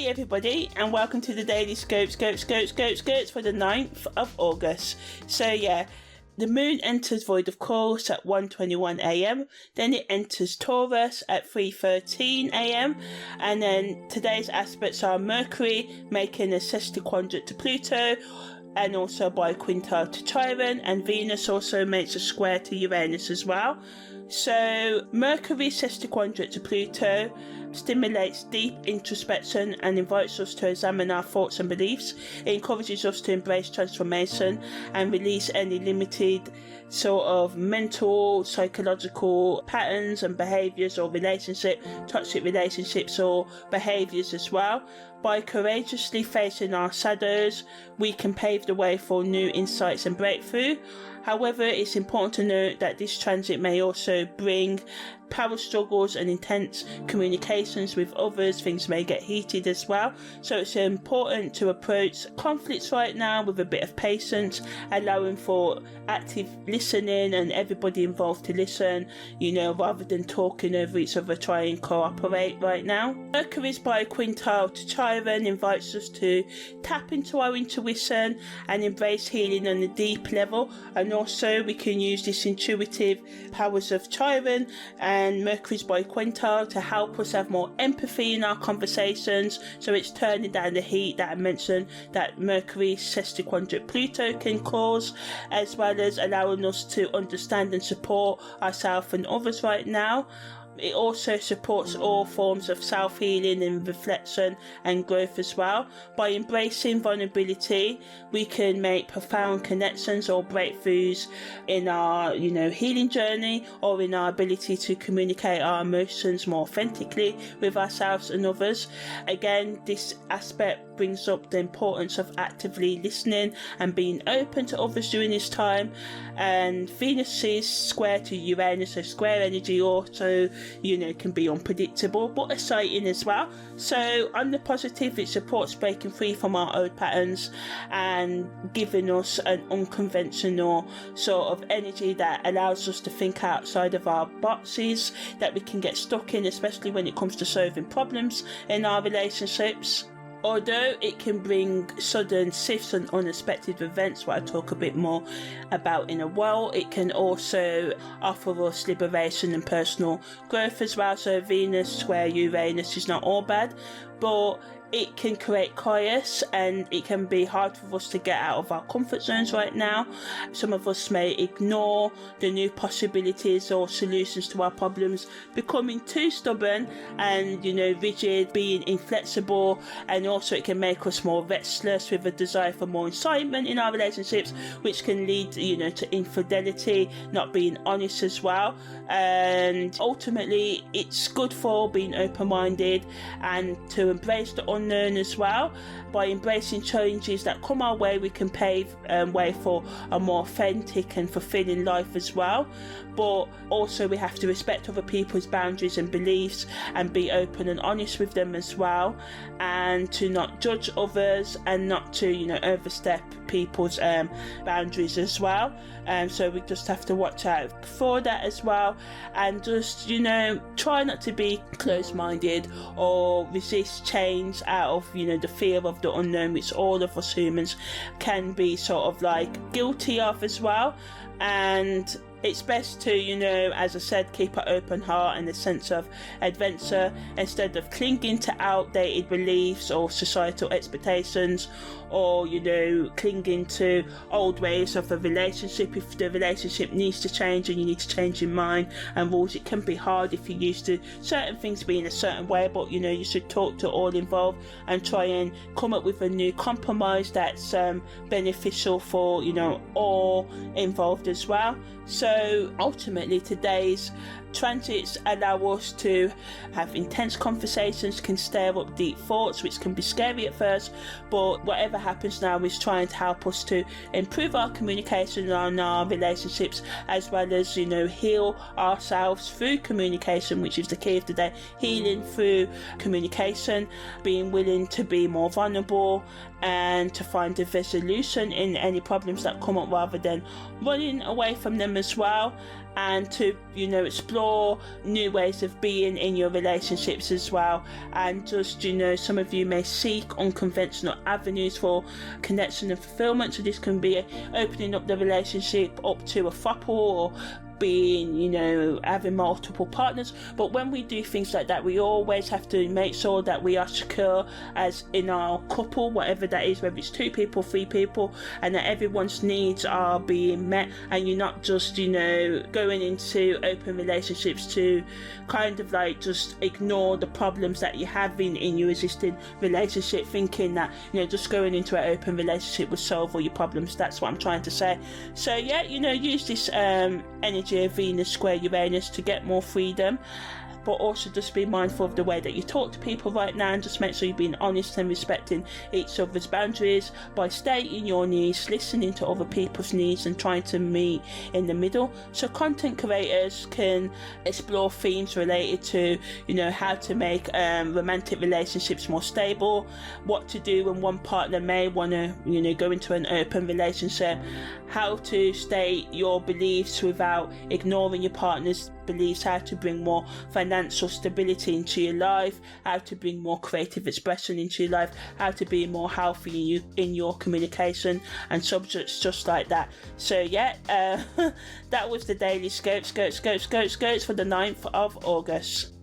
everybody, and welcome to the Daily Scope for the 9th of August. So yeah, the moon enters void of course at 1:21 a.m, then it enters Taurus at 3:13 a.m, and then today's aspects are Mercury making a sesquiquadrate to Pluto, and also by quintile to Chiron, and Venus also makes a square to Uranus as well. So Mercury Sesquiquadrate to Pluto stimulates deep introspection and invites us to examine our thoughts and beliefs. It encourages us to embrace transformation and release any limited sort of mental, psychological patterns and behaviours or toxic relationships or behaviours as well. By courageously facing our shadows, we can pave the way for new insights and breakthrough. However, it's important to note that this transit may also bring power struggles and intense communications with others. Things may get heated as well. So it's important to approach conflicts right now with a bit of patience, allowing for active listening and everybody involved to listen, rather than talking over each other, try and cooperate right now. Mercury's bi-quintile to Chiron invites us to tap into our intuition and embrace healing on a deep level, and also we can use this intuitive powers of Chiron and Mercury's bi-quintile to help us have more empathy in our conversations. So it's turning down the heat that I mentioned that Mercury Sesquiquadrate Pluto can cause, as well as allowing us to understand and support ourselves and others right now. It also supports all forms of self-healing and reflection and growth as well. By embracing vulnerability, we can make profound connections or breakthroughs in our, healing journey, or in our ability to communicate our emotions more authentically with ourselves and others. Again, this aspect brings up the importance of actively listening and being open to others during this time. And Venus's square to Uranus, so square energy also, can be unpredictable but exciting as well. So on the positive, it supports breaking free from our old patterns and giving us an unconventional sort of energy that allows us to think outside of our boxes that we can get stuck in, especially when it comes to solving problems in our relationships. Although it can bring sudden shifts and unexpected events, what I talk a bit more about in a while, it can also offer us liberation and personal growth as well. So Venus square Uranus is not all bad, but it can create chaos and it can be hard for us to get out of our comfort zones right now. Some of us may ignore the new possibilities or solutions to our problems, becoming too stubborn and rigid, being inflexible, and also it can make us more restless with a desire for more excitement in our relationships, which can lead to infidelity, not being honest as well. And ultimately it's good for being open-minded and to embrace the unknown as well. By embracing changes that come our way, we can pave way for a more authentic and fulfilling life as well. But also we have to respect other people's boundaries and beliefs and be open and honest with them as well, and to not judge others and not to overstep people's boundaries as well. So we just have to watch out for that as well, and just try not to be closed-minded or resist change out of the fear of the unknown, which all of us humans can be sort of like guilty of as well. And it's best to, as I said, keep an open heart and a sense of adventure instead of clinging to outdated beliefs or societal expectations, or clinging to old ways of a relationship. If the relationship needs to change and you need to change your mind and rules, it can be hard if you're used to certain things being a certain way, but you should talk to all involved and try and come up with a new compromise that's beneficial for all involved as well. So ultimately today's transits allow us to have intense conversations, can stir up deep thoughts, which can be scary at first, but whatever happens now is trying to help us to improve our communication and our relationships, as well as heal ourselves through communication, which is the key of the day. Healing through communication, being willing to be more vulnerable and to find a resolution in any problems that come up rather than running away from them as well. and to, you know, explore new ways of being in your relationships as well. And just, you know, some of you may seek unconventional avenues for connection and fulfillment. So this can be opening up the relationship up to a throuple, or being, you know, having multiple partners. But when we do things like that, we always have to make sure that we are secure as in our couple, whatever that is, whether it's 2 people, 3 people, and that everyone's needs are being met, and you're not just, you know, going into open relationships to kind of like just ignore the problems that you're having in your existing relationship, thinking that, you know, just going into an open relationship will solve all your problems. That's what I'm trying to say. So yeah, you know, use this energy of Venus square Uranus to get more freedom, but also just be mindful of the way that you talk to people right now, and just make sure you're being honest and respecting each other's boundaries by stating your needs, listening to other people's needs, and trying to meet in the middle. So content creators can explore themes related to, you know, how to make romantic relationships more stable, what to do when one partner may want to, you know, go into an open relationship, how to state your beliefs without ignoring your partner's beliefs, how to bring more financial stability into your life, how to bring more creative expression into your life, how to be more healthy in your communication, and subjects just like that. So yeah, that was the daily scopes for the 9th of August.